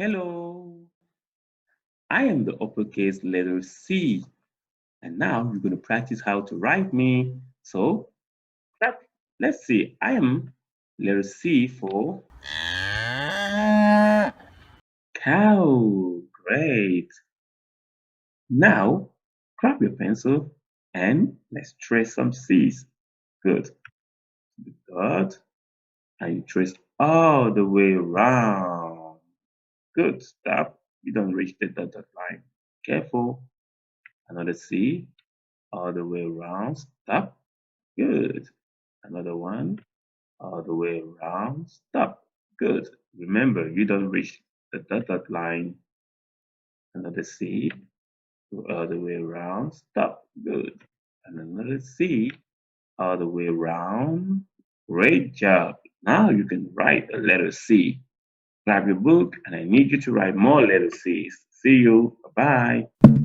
Hello, I am the uppercase letter C, and now you're going to practice how to write me. So, clap. Let's see. I am letter C for cow. Great. Now, grab your pencil and let's trace some C's. Good. Dot, and you trace all the way around. Good. Stop. You don't reach the dotted line. Careful. Another C all the way around. Stop. Good. Another one all the way around. Stop. Good. Remember, you don't reach the dotted line. Another C all the way around. Stop. Good. And another C all the way around. Great job. Now you can write a letter C. Grab your book and I need you to write more letter C's. See you. Bye bye.